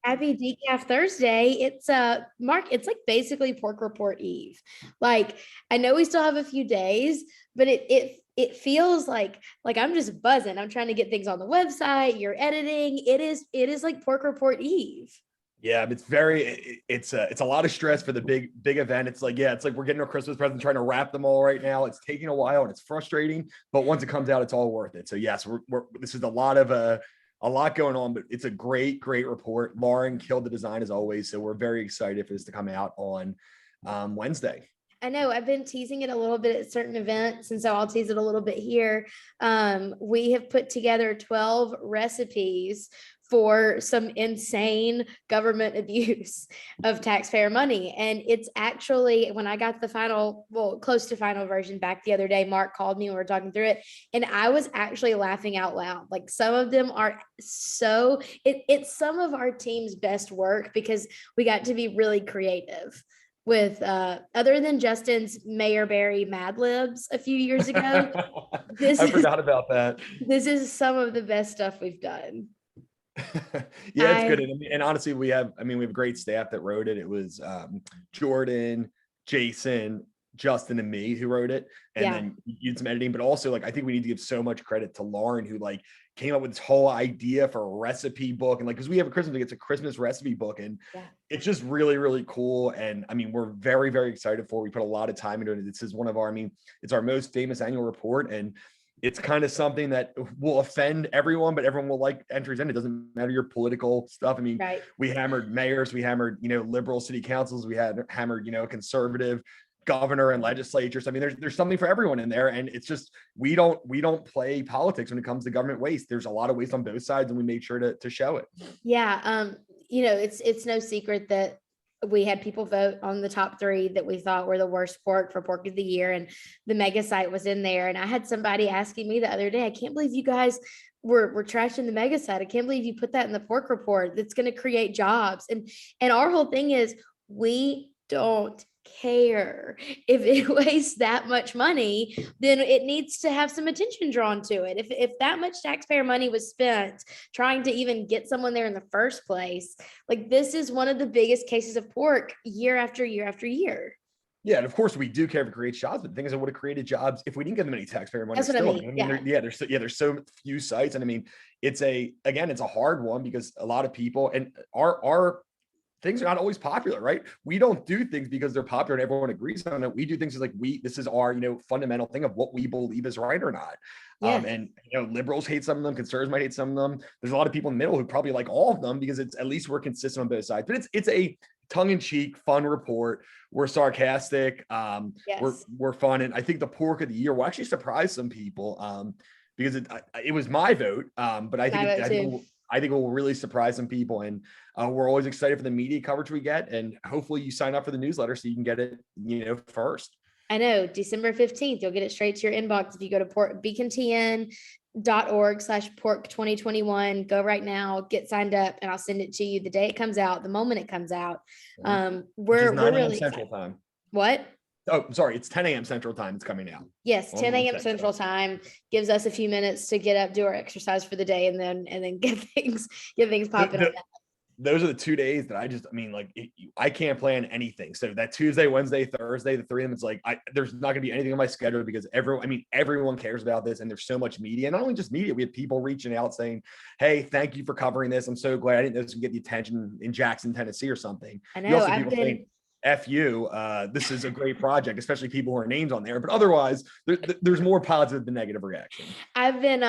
Happy Decaf Thursday. It's Mark, it's like basically pork report eve. Like I know we still have a few days, but it feels like I'm just buzzing. I'm trying to get things on the website, you're editing. It is like pork report eve. Yeah, it's a lot of stress for the big event. It's like, yeah, it's like we're getting our Christmas presents, trying to wrap them all right now. It's taking a while and it's frustrating, but once it comes out, it's all worth it. So yes, this is a lot going on, but it's a great report. Lauren killed the design as always. So we're very excited for this to come out on Wednesday. I know I've been teasing it a little bit at certain events, and so I'll tease it a little bit here. We have put together 12 recipes for some insane government abuse of taxpayer money. And it's actually, when I got the final, well, close to final version back the other day, Mark called me and we were talking through it. And I was actually laughing out loud. Like some of them are it's some of our team's best work because we got to be really creative with other than Justin's Mayor Barry Mad Libs a few years ago. I forgot about that. This is some of the best stuff we've done. Yeah, it's good. And honestly, we have great staff that wrote it. It was Jordan, Jason, Justin, and me who wrote it. And then you did some editing, but also like I think we need to give so much credit to Lauren, who like came up with this whole idea for a recipe book. And like, because we have it's a Christmas recipe book, and it's just really cool. And I mean, we're very excited for it. We put a lot of time into it. This is one of our, it's our most famous annual report, and it's kind of something that will offend everyone, but everyone will like entries in. It doesn't matter your political stuff. I mean, we hammered mayors, we hammered, liberal city councils, we had hammered, conservative governor and legislatures. I mean, there's something for everyone in there. And it's just, we don't play politics when it comes to government waste. There's a lot of waste on both sides, and we made sure to show it. Yeah. It's no secret that we had people vote on the top 3 that we thought were the worst pork for pork of the year, and the mega site was in there. And I had somebody asking me the other day, I can't believe you guys were trashing the mega site. I can't believe you put that in the pork report. That's going to create jobs. And our whole thing is we don't care. If it wastes that much money, then it needs to have some attention drawn to it. If that much taxpayer money was spent trying to even get someone there in the first place, like this is one of the biggest cases of pork year after year after year. Yeah, and of course we do care if it creates jobs, but the thing is, it would have created jobs if we didn't give them any taxpayer money. That's what I mean. There's so few sites, and I mean, it's a hard one because a lot of people, and our things are not always popular, right? We don't do things because they're popular and everyone agrees on it. We do things like this is our, fundamental thing of what we believe is right or not. And liberals hate some of them, conservatives might hate some of them. There's a lot of people in the middle who probably like all of them because it's at least we're consistent on both sides. But it's a tongue-in-cheek, fun report. We're sarcastic. We're fun, and I think the pork of the year will actually surprise some people because it was my vote, but I think it will really surprise some people, and we're always excited for the media coverage we get, and hopefully you sign up for the newsletter so you can get it, first. I know, December 15th, you'll get it straight to your inbox if you go to beacontn.org/pork 2021. Go right now, get signed up, and I'll send it to you the day it comes out, the moment it comes out. We're really Central Time. What? Oh, sorry. It's 10 a.m. Central Time. It's coming out. Yes, 10 a.m. Central Time gives us a few minutes to get up, do our exercise for the day, and then get things popping up. Those are the 2 days that I can't plan anything. So that Tuesday, Wednesday, Thursday, the 3 of them, it's like there's not going to be anything on my schedule because everyone cares about this, and there's so much media. And not only just media, we have people reaching out saying, "Hey, thank you for covering this. I'm so glad I didn't know this would get the attention in Jackson, Tennessee, or something." I know. F you, this is a great project, especially people who are names on there. But otherwise, there's more positive than negative reaction. I've been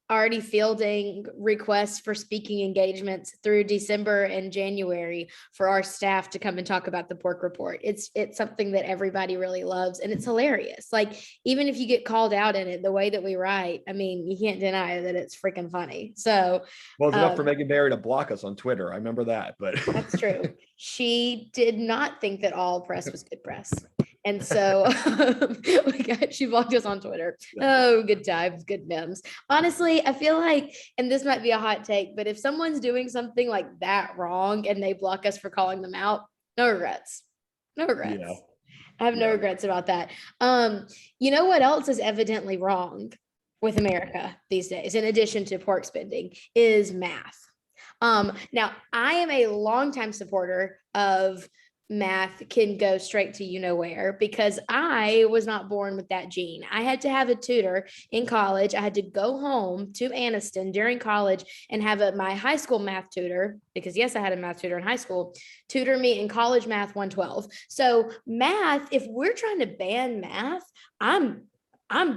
already fielding requests for speaking engagements through December and January for our staff to come and talk about the pork report. It's something that everybody really loves, and it's hilarious. Like, even if you get called out in it, the way that we write, I mean, you can't deny that it's freaking funny. So, well, it's enough for Megan Barry to block us on Twitter. I remember that, but that's true. She did not think that all press was good press. And so she blocked us on Twitter. Oh, good times, good memes. Honestly, I feel like, and this might be a hot take, but if someone's doing something like that wrong and they block us for calling them out, no regrets. No regrets. Yeah. I have no regrets about that. You know what else is evidently wrong with America these days, in addition to pork spending, is math. Now I am a longtime supporter of math can go straight to you know where, because I was not born with that gene. I had to have a tutor in college. I had to go home to Anniston during college and have my high school math tutor, because yes, I had a math tutor in high school, tutor me in college math 112. So math, if we're trying to ban math, I'm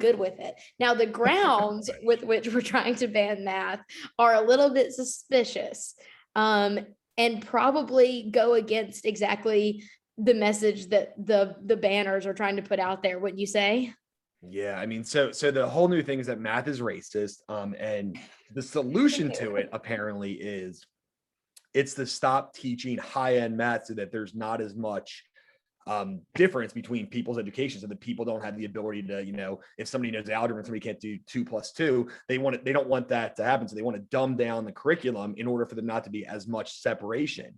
good with it. Now, the grounds with which we're trying to ban math are a little bit suspicious. And probably go against exactly the message that the banners are trying to put out there, wouldn't you say? Yeah, I mean, so the whole new thing is that math is racist, and the solution to it apparently is it's to stop teaching high-end math so that there's not as much difference between people's education, so that people don't have the ability to, if somebody knows algebra and somebody can't do 2 + 2, they don't want that to happen. So they want to dumb down the curriculum in order for there not to be as much separation,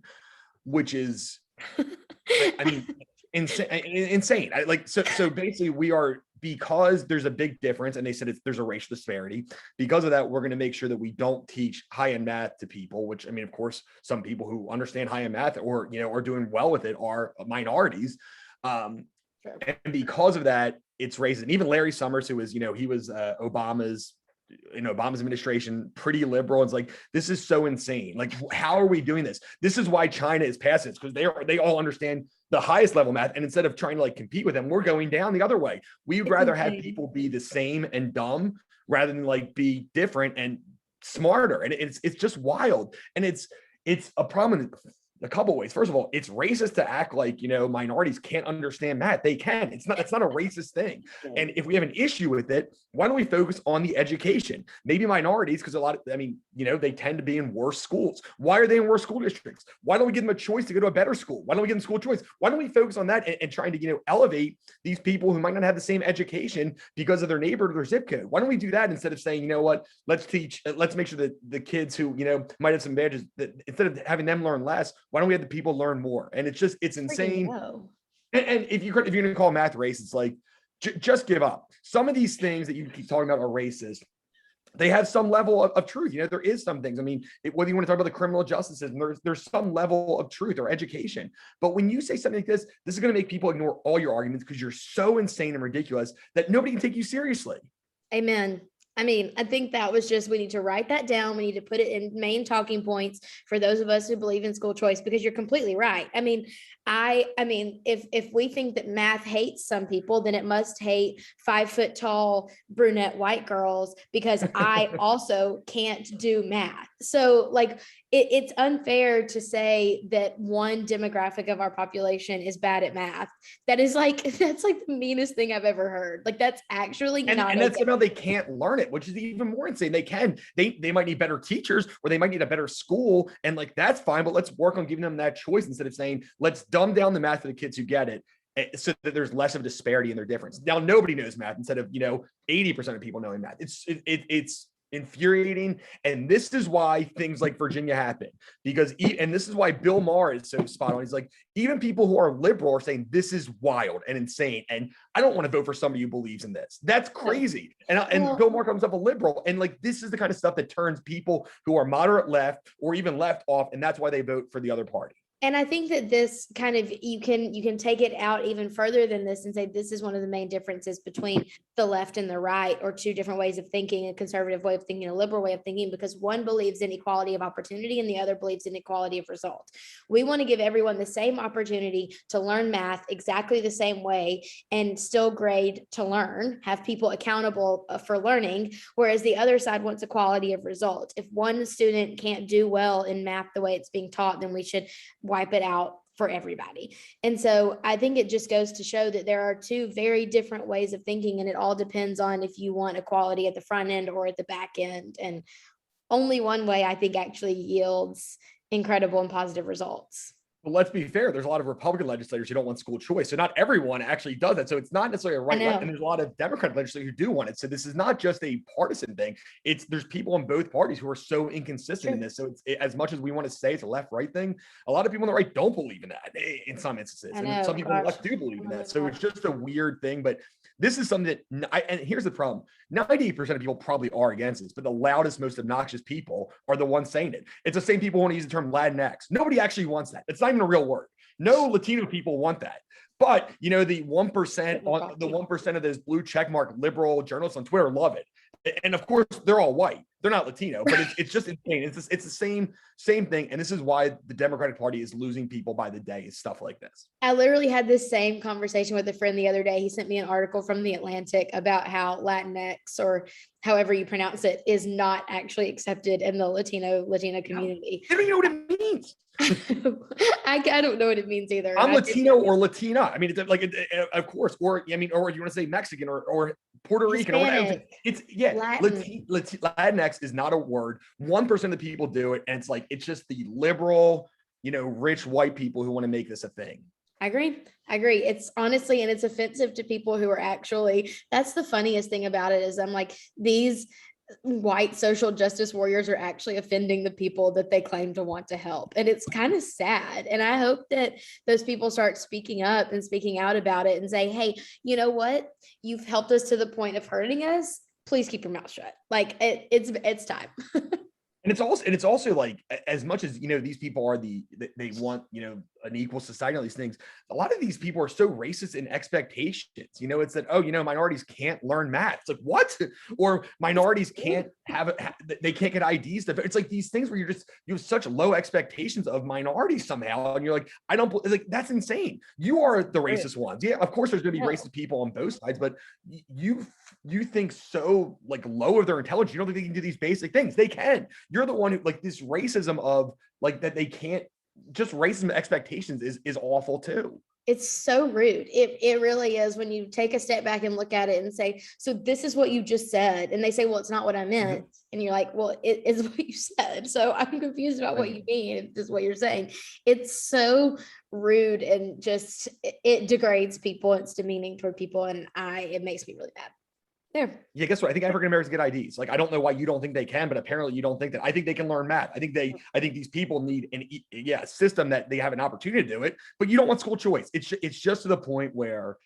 which is, I mean, insane. So basically we are, because there's a big difference, and they said there's a racial disparity. Because of that, we're going to make sure that we don't teach high-end math to people, which, I mean, of course, some people who understand high-end math or, are doing well with it are minorities. And because of that, it's racist. And even Larry Summers, who was, he was Obama's administration, pretty liberal. It's like, this is so insane. Like, how are we doing this? This is why China is passing this, because they all understand the highest level math. And instead of trying to compete with them, we're going down the other way. We would rather have people be the same and dumb rather than be different and smarter. And it's just wild. And it's a problem in a couple ways. First of all, it's racist to act like, minorities can't understand math. They can. It's not a racist thing. And if we have an issue with it, why don't we focus on the education? Maybe minorities, because they tend to be in worse schools. Why are they in worse school districts? Why don't we give them a choice to go to a better school? Why don't we give them school choice? Why don't we focus on that and trying to, elevate these people who might not have the same education because of their neighborhood or their zip code? Why don't we do that instead of saying, let's make sure that the kids who, might have some badges, that instead of having them learn less, why don't we have the people learn more? And it's insane. And if you're going to call math race, it's like, just give up. Some of these things that you keep talking about are racist. They have some level of truth. There is some things. I mean, whether you want to talk about the criminal justice system, there's some level of truth or education. But when you say something like this is going to make people ignore all your arguments because you're so insane and ridiculous that nobody can take you seriously. Amen. I mean, I think that was just, we need to write that down. We need to put it in main talking points for those of us who believe in school choice, because you're completely right. I mean, if we think that math hates some people, then it must hate 5 foot tall brunette white girls, because I also can't do math. So it's unfair to say that one demographic of our population is bad at math. That's the meanest thing I've ever heard. That's actually not. And that's somehow they can't learn it, which is even more insane. They might need better teachers, or they might need a better school. And that's fine, but let's work on giving them that choice instead of saying, let's dumb down the math for the kids who get it, so that there's less of a disparity in their difference. Now, nobody knows math instead of, 80% of people knowing math. It's infuriating. And this is why things like Virginia happen, and this is why Bill Maher is so spot on. He's like, even people who are liberal are saying this is wild and insane, and I don't want to vote for somebody who believes in this. That's crazy. And Bill Maher comes up a liberal, and this is the kind of stuff that turns people who are moderate left or even left off, and that's why they vote for the other party. And I think that this kind of, you can take it out even further than this and say, this is one of the main differences between the left and the right, or two different ways of thinking, a conservative way of thinking, a liberal way of thinking, because one believes in equality of opportunity and the other believes in equality of result. We want to give everyone the same opportunity to learn math exactly the same way and still grade to learn, have people accountable for learning, whereas the other side wants equality of result. If one student can't do well in math the way it's being taught, then we should wipe it out for everybody. And so I think it just goes to show that there are two very different ways of thinking, and it all depends on if you want equality at the front end or at the back end. And only one way, I think, actually yields incredible and positive results. But let's be fair, there's a lot of Republican legislators who don't want school choice. So not everyone actually does that. So it's not necessarily a right left, and there's a lot of Democratic legislators who do want it. So this is not just a partisan thing. There's people in both parties who are so inconsistent in this. So as much as we want to say it's a left-right thing, a lot of people on the right don't believe in that in some instances. And some people on the left do believe in that. So it's just a weird thing. But this is something that, and here's the problem, 98% of people probably are against this, but the loudest, most obnoxious people are the ones saying it. It's the same people who want to use the term Latinx. Nobody actually wants that. It's not even a real word. No Latino people want that. But the 1% of those blue checkmark liberal journalists on Twitter love it. And of course, they're all white. They're not Latino, but it's just insane. It's the same thing. And this is why the Democratic Party is losing people by the day, is stuff like this. I literally had this same conversation with a friend the other day. He sent me an article from The Atlantic about how Latinx, or however you pronounce it, is not actually accepted in the Latino community. I don't know what it means. I don't know what it means either. I'm Latino or Latina. I mean, it's like, of course, or you want to say Mexican or Puerto Rican or whatever. It's Latinx is not a word. 1% of the people do it, and it's just the liberal, rich white people who want to make this a thing. I agree. It's honestly, and it's offensive to people who are actually, that's the funniest thing about it, is I'm like, these white social justice warriors are actually offending the people that they claim to want to help. And it's kind of sad. And I hope that those people start speaking up and speaking out about it and say, hey, you know what? You've helped us to the point of hurting us. Please keep your mouth shut. Like it's time. And it's also like, as much as, these people are they want, an equal society, all these things, a lot of these people are so racist in expectations. It's that, minorities can't learn math. It's like, what? Or minorities can't they can't get IDs. It's like these things where you have such low expectations of minorities somehow. And you're like, that's insane. You are the racist ones. Yeah, of course there's going to be racist people on both sides, but you think so low of their intelligence. You don't think they can do these basic things. They can. You're the one who this racism of that they can't, just racism expectations is awful too. It's so rude. It really is, when you take a step back and look at it and say, so this is what you just said. And they say, well, it's not what I meant. Mm-hmm. And you're like, well, it is what you said. So I'm confused about what you mean. It's just what you're saying. It's so rude, and just, it degrades people. It's demeaning toward people. And it makes me really mad. There. Yeah, guess what? I think African Americans get IDs. I don't know why you don't think they can, but apparently you don't think that. I think they can learn math. I think these people need a system that they have an opportunity to do it, but you don't want school choice. It's just to the point where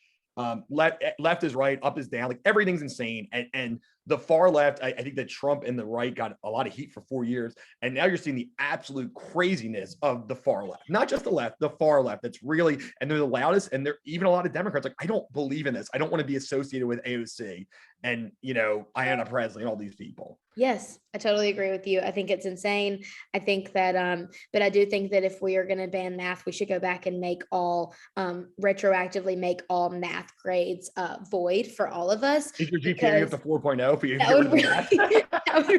left is right, up is down, everything's insane. And the far left, I think that Trump and the right got a lot of heat for 4 years. And now you're seeing the absolute craziness of the far left, not just the left, the far left. That's really, and they're the loudest. And they're even a lot of Democrats I don't believe in this. I don't want to be associated with AOC and, Ayanna Pressley and all these people. Yes, I totally agree with you. I think it's insane. I think that, but I do think that if we are going to ban math, we should go back and make retroactively make all math grades void for all of us. Is your GPA up to 4.0 for you? That would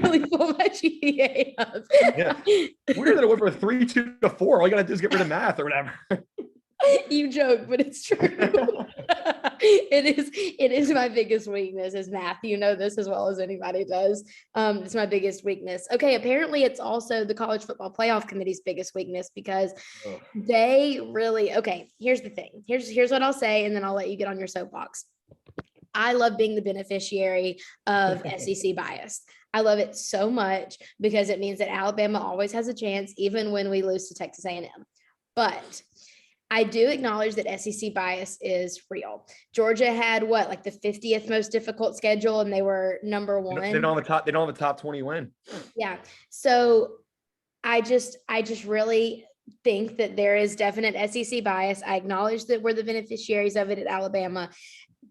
really pull my GPA up. Yeah. Weird that it went from 3.2 to 4. All you got to do is get rid of math or whatever. You joke, but it's true. It is my biggest weakness is math. You know this as well as anybody does. It's my biggest weakness. Okay, apparently it's also the college football playoff committee's biggest weakness, because they really, here's the thing. Here's what I'll say, and then I'll let you get on your soapbox. I love being the beneficiary of SEC bias. I love it so much because it means that Alabama always has a chance, even when we lose to Texas A&M. But I do acknowledge that SEC bias is real. Georgia had the 50th most difficult schedule, and they were number one. They don't have a top 20 win. Yeah. So I just really think that there is definite SEC bias. I acknowledge that we're the beneficiaries of it at Alabama.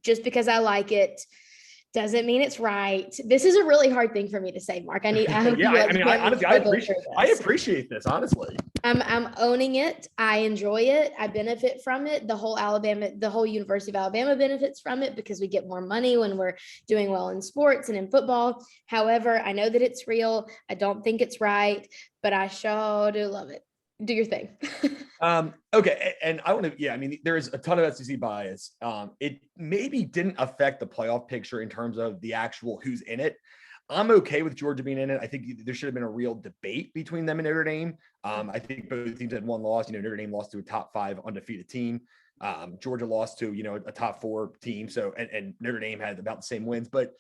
Just because I like it doesn't mean it's right. This is a really hard thing for me to say, Mark. I hope I appreciate this, honestly. I'm owning it. I enjoy it. I benefit from it. The whole University of Alabama benefits from it because we get more money when we're doing well in sports and in football. However, I know that it's real. I don't think it's right, but I sure do love it. Do your thing. Okay. And I want to, there's a ton of SEC bias. It maybe didn't affect the playoff picture in terms of the actual who's in it. I'm okay with Georgia being in it. I think there should have been a real debate between them and Notre Dame. I think both teams had one loss. Notre Dame lost to a top 5 undefeated team. Georgia lost to, a top 4 team. So, and Notre Dame had about the same wins, but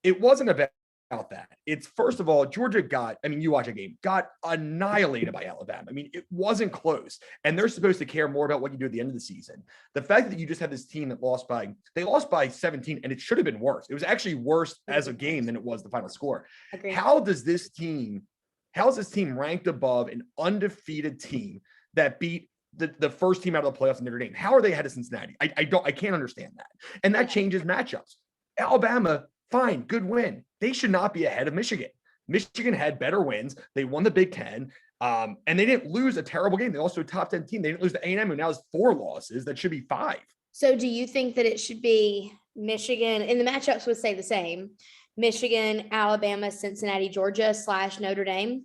it wasn't about that. It's first of all, Georgia you watch a game, got annihilated by Alabama. I mean, it wasn't close. And they're supposed to care more about what you do at the end of the season. The fact that you just had this team that lost by 17, and it should have been worse. It was actually worse as a game than it was the final score. Agreed. How is this team ranked above an undefeated team that beat the first team out of the playoffs in Notre Dame? How are they ahead of Cincinnati? I can't understand that. And that changes matchups. Alabama, fine, good win. They should not be ahead of Michigan. Michigan had better wins. They won the Big Ten, and they didn't lose a terrible game. They're also a top 10 team. They didn't lose to A&M, who now has 4 losses. That should be 5. So do you think that it should be Michigan, and the matchups would stay the same, Michigan, Alabama, Cincinnati, Georgia / Notre Dame?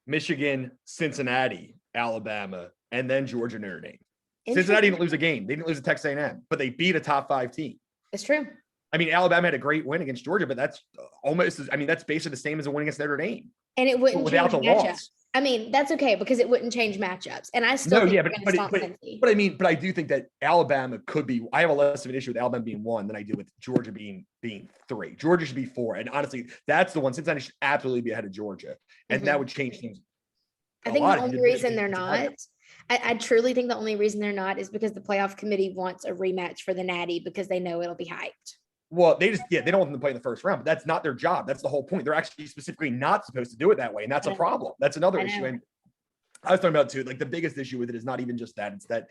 Michigan, Cincinnati, Alabama, and then Georgia, Notre Dame. Cincinnati didn't lose a game. They didn't lose to Texas A&M, but they beat a top 5 team. It's true. I mean, Alabama had a great win against Georgia, but that's that's basically the same as a win against Notre Dame. And it wouldn't without change the matchups. loss. I mean, that's okay because it wouldn't change matchups. And I still think but I do think that Alabama could be. I have a less of an issue with Alabama being 1 than I do with Georgia being 3. Georgia should be 4. And honestly, that's the one. Cincinnati should absolutely be ahead of Georgia. And that would change things. I think the only reason they're not, I truly think the only reason they're not is because the playoff committee wants a rematch for the Natty because they know it'll be hyped. Well, they don't want them to play in the first round, but that's not their job. That's the whole point. They're actually specifically not supposed to do it that way. And that's a problem. That's another issue. And I was talking about too, like the biggest issue with it is not even just that. It's that,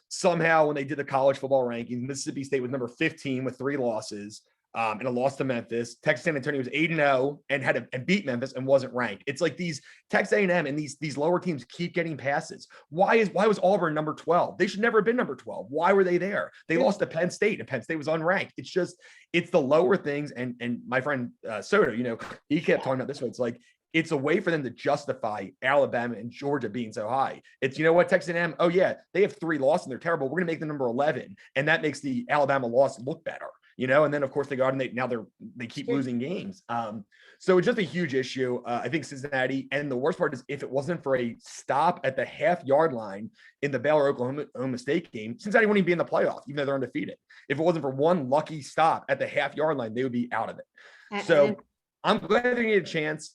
somehow when they did the college football rankings, Mississippi State was number 15 with 3 losses. And a loss to Memphis. Texas San Antonio was 8-0 and beat Memphis and wasn't ranked. It's like these Texas A&M and these lower teams keep getting passes. Why was Auburn number 12? They should never have been number 12. Why were they there? They lost to Penn State and Penn State was unranked. It's the lower things. And my friend Soto, he kept talking about this way. It's like, it's a way for them to justify Alabama and Georgia being so high. It's, Texas A&M, oh yeah, they have 3 losses and they're terrible. We're going to make them number 11. And that makes the Alabama loss look better. And then of course they go out and they keep losing games. So it's just a huge issue. I think Cincinnati, and the worst part is if it wasn't for a stop at the half-yard line in the Baylor-Oklahoma State game, Cincinnati wouldn't even be in the playoff, even though they're undefeated. If it wasn't for one lucky stop at the half-yard line, they would be out of it. So I'm glad they get a chance.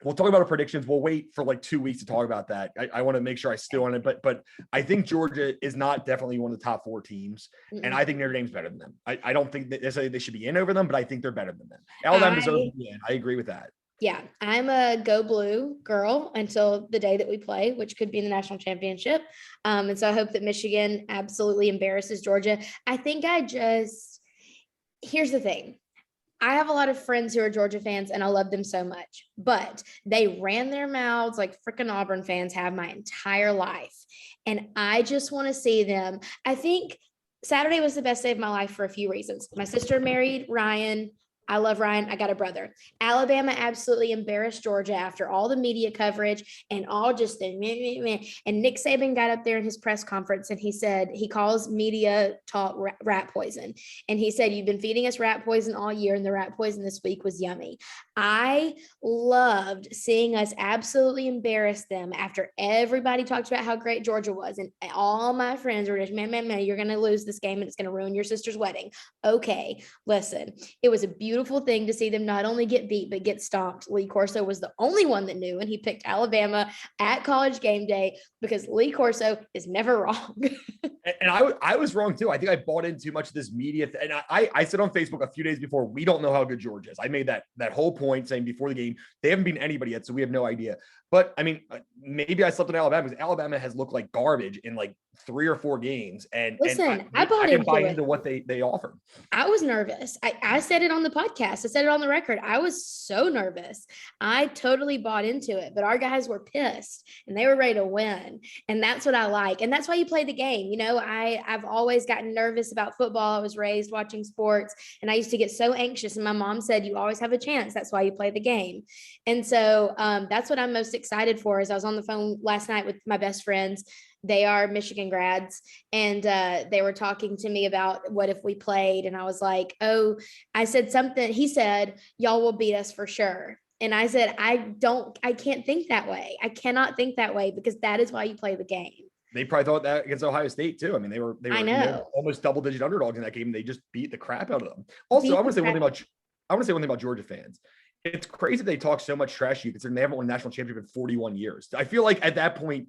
We'll talk about our predictions. We'll wait for like 2 weeks to talk about that. I want to make sure I still on it, but I think Georgia is not definitely one of the top 4 teams. And I think Notre Dame's better than them. I don't think that necessarily they should be in over them, but I think they're better than them. Alabama deserves to be in. I agree with that. Yeah, I'm a go blue girl until the day that we play, which could be in the national championship. And so I hope that Michigan absolutely embarrasses Georgia. I think here's the thing. I have a lot of friends who are Georgia fans and I love them so much, but they ran their mouths like freaking Auburn fans have my entire life. And I just want to see them. I think Saturday was the best day of my life for a few reasons. My sister married Ryan. I love Ryan. I got a brother. Alabama absolutely embarrassed Georgia after all the media coverage and all just the meh, meh, meh. And Nick Saban got up there in his press conference and he said, he calls media talk rat poison. And he said, you've been feeding us rat poison all year and the rat poison this week was yummy. I loved seeing us absolutely embarrass them after everybody talked about how great Georgia was. And all my friends were just, man, you're going to lose this game and it's going to ruin your sister's wedding. Okay, listen, it was a beautiful thing to see them not only get beat, but get stomped. Lee Corso was the only one that knew, and he picked Alabama at College Game Day because Lee Corso is never wrong. And I was wrong too. I think I bought in too much of this media. And I said on Facebook a few days before, we don't know how good Georgia is. I made that whole point saying before the game, they haven't beaten anybody yet, so we have no idea. But I mean, maybe I slept on Alabama because Alabama has looked like garbage in like 3 or 4 games. And listen, I didn't buy into what they offered. I was nervous. I said it on the podcast. I said it on the record. I was so nervous. I totally bought into it, but our guys were pissed and they were ready to win. And that's what I like. And that's why you play the game. I've always gotten nervous about football. I was raised watching sports and I used to get so anxious. And my mom said, you always have a chance. That's why you play the game. And so that's what I'm most excited for. Is I was on the phone last night with my best friends. They are Michigan grads, and they were talking to me about what if we played. And I was like, I said something. He said, y'all will beat us for sure. And I said, I can't think that way. I cannot think that way because that is why you play the game. They probably thought that against Ohio State too. I mean, they were I know. almost double-digit underdogs in that game. And they just beat the crap out of them. Also, I want to say one thing about I want to say one thing about Georgia fans. It's crazy they talk so much trash to you considering they haven't won a national championship in 41 years. I feel like at that point,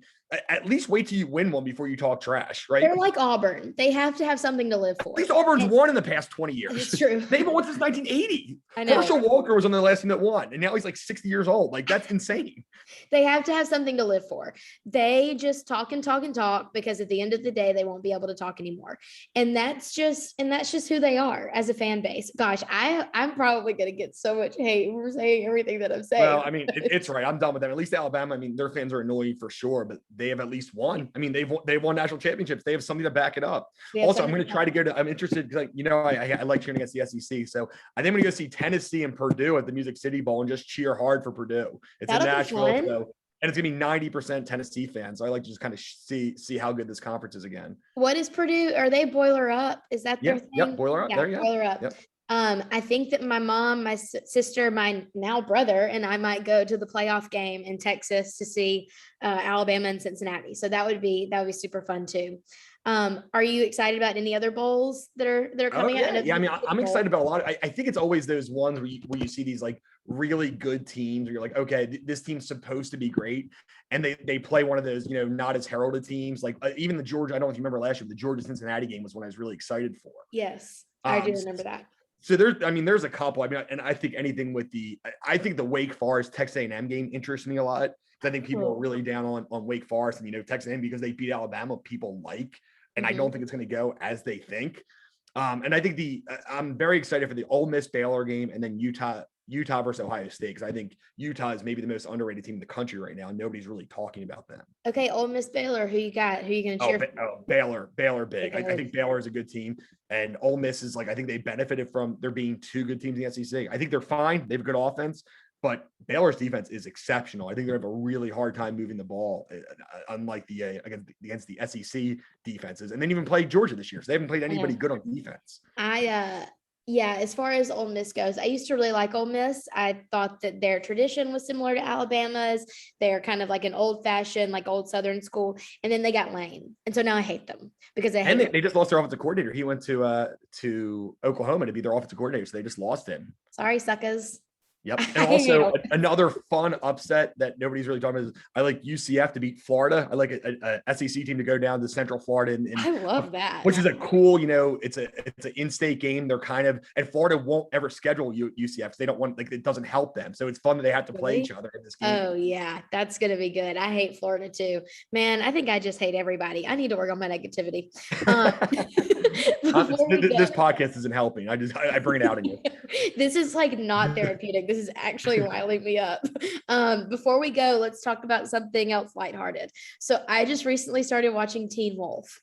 at least wait till you win one before you talk trash, right? They're like Auburn. They have to have something to live for. At least Auburn's won in the past 20 years. It's true. They haven't won since 1980. I know. Herschel Walker was on the last team that won, and now he's like 60 years old. Like, that's insane. They have to have something to live for. They just talk and talk and talk because at the end of the day, they won't be able to talk anymore. And that's just who they are as a fan base. Gosh, I'm probably going to get so much hate for saying everything that I'm saying. Well, I mean, it's right. I'm done with them. At least Alabama, I mean, their fans are annoying for sure, but they have at least won. I mean, they've won national championships. They have something to back it up. Also, I'm going to try to go to, I'm interested because, like, you know, I like cheering against the SEC. So I think I'm going to go see Tennessee and Purdue at the Music City Bowl and just cheer hard for Purdue. It's in Nashville, so, and it's going to be 90% Tennessee fans. So I like to just kind of see how good this conference is again. What is Purdue? Are they Boiler Up? Is that their thing? Yep, Boiler Up. Yeah, there you go. Boiler Up. Yep. I think that my mom, my sister, my now brother, and I might go to the playoff game in Texas to see Alabama and Cincinnati. So that would be super fun too. Are you excited about any other bowls that are coming out? Yeah, I mean, I'm excited about a lot. I think it's always those ones where you see these like really good teams where you're like, okay, this team's supposed to be great. And they play one of those, you know, not as heralded teams. Like even the Georgia, I don't know if you remember last year, the Georgia Cincinnati game was one I was really excited for. Yes, I do remember that. So there's a couple. I mean, and I think anything with I think the Wake Forest Texas A&M game interests me a lot. I think people are really down on Wake Forest and, you know, Texas A&M because they beat Alabama, people like, and I don't think it's going to go as they think. And I think I'm very excited for the Ole Miss Baylor game and then Utah versus Ohio State, because I think Utah is maybe the most underrated team in the country right now. And nobody's really talking about them. Okay, Ole Miss Baylor, who you got? Who are you going to cheer for? Baylor big. I think Baylor is a good team. And Ole Miss is like, I think they benefited from there being two good teams in the SEC. I think they're fine. They have a good offense. But Baylor's defense is exceptional. I think they have a really hard time moving the ball, unlike against the SEC defenses. And then even played Georgia this year, so they haven't played anybody good on defense. Yeah, as far as Ole Miss goes, I used to really like Ole Miss. I thought that their tradition was similar to Alabama's. They're kind of like an old-fashioned, like old Southern school. And then they got Lane, and so now I hate them because they just lost their offensive coordinator. He went to Oklahoma to be their offensive coordinator, so they just lost him. Sorry, suckers. Yep. And also another fun upset that nobody's really talking about is I like UCF to beat Florida. I like a SEC team to go down to Central Florida. And I love that. Which is a cool, you know, it's an in-state game. They're and Florida won't ever schedule UCF. They don't want, like, it doesn't help them. So it's fun that they have to play each other in this game. Oh yeah. That's going to be good. I hate Florida too, man. I think I just hate everybody. I need to work on my negativity. This podcast isn't helping. I bring it out in you. This is like not therapeutic. This is actually riling me up. Before we go, let's talk about something else lighthearted. So I just recently started watching Teen Wolf,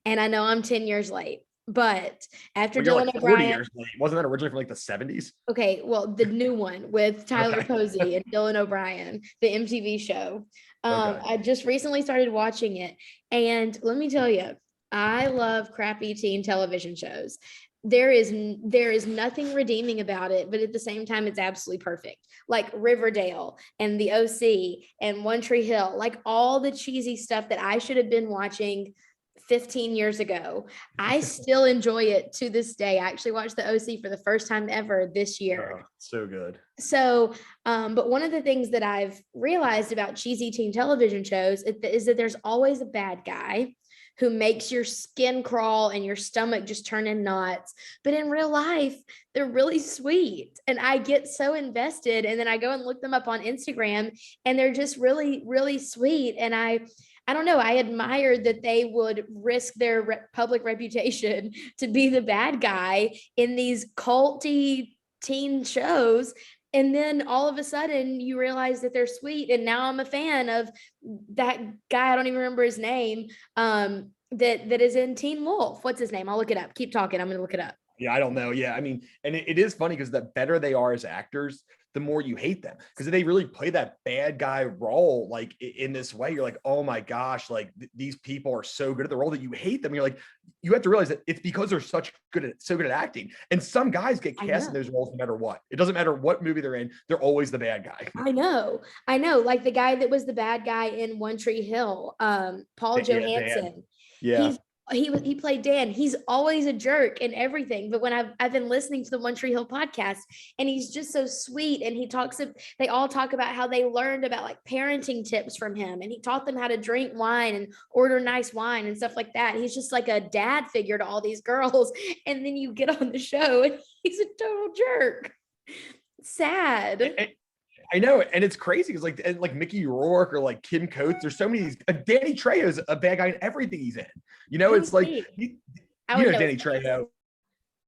and I know I'm 10 years late, but after Dylan like O'Brien, wasn't that originally from like the 70s? Okay, well, the new one with Tyler Posey and Dylan O'Brien, the MTV show. I just recently started watching it, and let me tell you, I love crappy teen television shows. There is nothing redeeming about it, but at the same time, it's absolutely perfect. Like Riverdale and The OC and One Tree Hill, like all the cheesy stuff that I should have been watching 15 years ago. I still enjoy it to this day. I actually watched The OC for the first time ever this year. Oh, so good. So, but one of the things that I've realized about cheesy teen television shows is that there's always a bad guy who makes your skin crawl and your stomach just turn in knots. But in real life, they're really sweet. And I get so invested. And then I go and look them up on Instagram, and they're just really, really sweet. And I don't know, I admired that they would risk their public reputation to be the bad guy in these culty teen shows. And then all of a sudden you realize that they're sweet. And now I'm a fan of that guy. I don't even remember his name. That is in Teen Wolf. What's his name? I'll look it up. Keep talking. I'm going to look it up. Yeah, I don't know. Yeah. I mean, and it is funny because the better they are as actors, the more you hate them, because they really play that bad guy role. Like in this way, you're like, oh my gosh, like these people are so good at the role that you hate them. You're like, you have to realize that it's because they're so good at acting. And some guys get cast in those roles no matter what. It doesn't matter what movie they're in. They're always the bad guy. I know. Like the guy that was the bad guy in One Tree Hill, Paul Johansson. Yeah. he played Dan. He's always a jerk and everything. But when I've been listening to the One Tree Hill podcast, and he's just so sweet. And they all talk about how they learned about like parenting tips from him, and he taught them how to drink wine and order nice wine and stuff like that. He's just like a dad figure to all these girls. And then you get on the show and he's a total jerk. Sad. I know, and it's crazy because like Mickey Rourke or like Kim Coates, there's so many. Danny Trejo's a bad guy in everything he's in. You know, it's like you know Danny Trejo.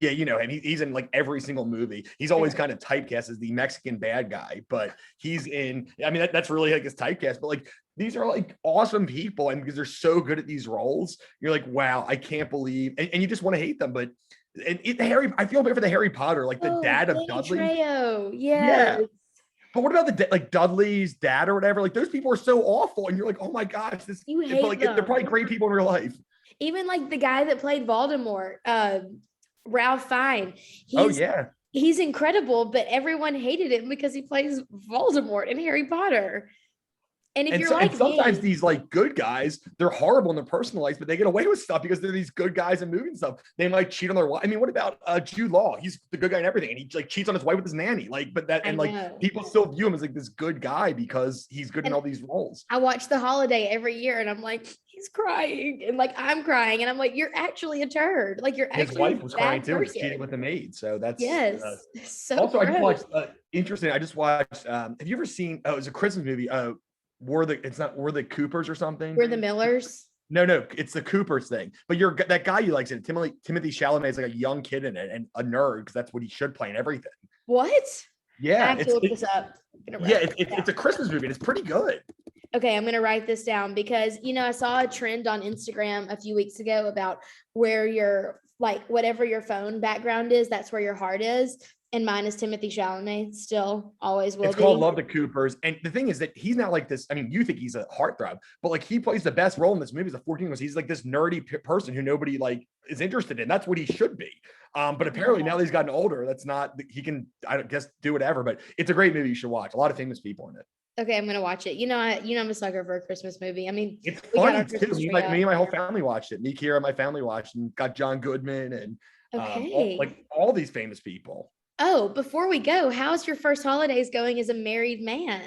Yeah, you know him. He's in like every single movie. He's always kind of typecast as the Mexican bad guy, but he's in. I mean, that's really like his typecast. But like these are like awesome people, and because they're so good at these roles, you're like, wow, I can't believe, and you just want to hate them, but. I feel bad for the Harry Potter, like the dad of Danny Dudley. Trejo. Yeah. But what about like Dudley's dad or whatever? Like those people are so awful, and you're like, oh my gosh, you hate like them. They're probably great people in real life. Even like the guy that played Voldemort, Ralph Fiennes. He's incredible, but everyone hated him because he plays Voldemort in Harry Potter. And if you're like sometimes these like good guys, they're horrible in their personal lives, but they get away with stuff because they're these good guys in movie and stuff. They might cheat on their wife. I mean, what about Jude Law? He's the good guy in everything, and he like cheats on his wife with his nanny. Like, but that and like people still view him as like this good guy because he's good in all these roles. I watch The Holiday every year, and I'm like, he's crying, and like I'm crying, and I'm like, you're actually a turd. Like you're actually his wife was crying too. Person. He cheated with the maid, so that's so. Also, gross. I just watched. Interesting. I just watched. Have you ever seen? Oh, it was a Christmas movie. We're the Coopers or something. We're the Millers. No, it's the Coopers thing. But that guy you like it. Timothy Chalamet is like a young kid in it and a nerd because that's what he should play in everything. What? Yeah, I have to look this up. It's a Christmas movie and it's pretty good. Okay, I'm gonna write this down because I saw a trend on Instagram a few weeks ago about where your like whatever your phone background is, that's where your heart is. And mine is Timothy Chalamet, still always will be. It's called Love the Coopers. And the thing is that he's not like this. I mean, you think he's a heartthrob, but like he plays the best role in this movie as a 14-year-old. He's like this nerdy person who nobody like is interested in. That's what he should be. But apparently now that he's gotten older, that's not, he can, I guess, do whatever, but it's a great movie you should watch. A lot of famous people in it. Okay, I'm gonna watch it. I'm a sucker for a Christmas movie. I mean, it's funny too. Me and my whole family watched it. Me, Kira, my family watched and got John Goodman and all these famous people. Oh, before we go, how's your first holidays going as a married man?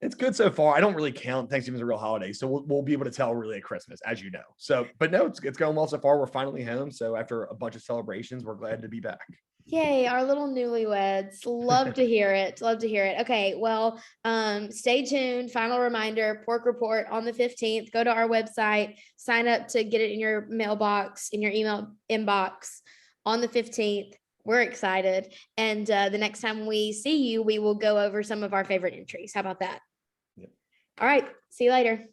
It's good so far. I don't really count Thanksgiving as a real holiday, so we'll be able to tell really at Christmas, as you know. So, but no, it's going well so far. We're finally home. So after a bunch of celebrations, we're glad to be back. Yay, our little newlyweds. Love to hear it. Love to hear it. Okay, well, stay tuned. Final reminder, Pork Report on the 15th. Go to our website, sign up to get it in your mailbox, in your email inbox on the 15th. We're excited. And the next time we see you, we will go over some of our favorite entries. How about that? Yep. All right. See you later.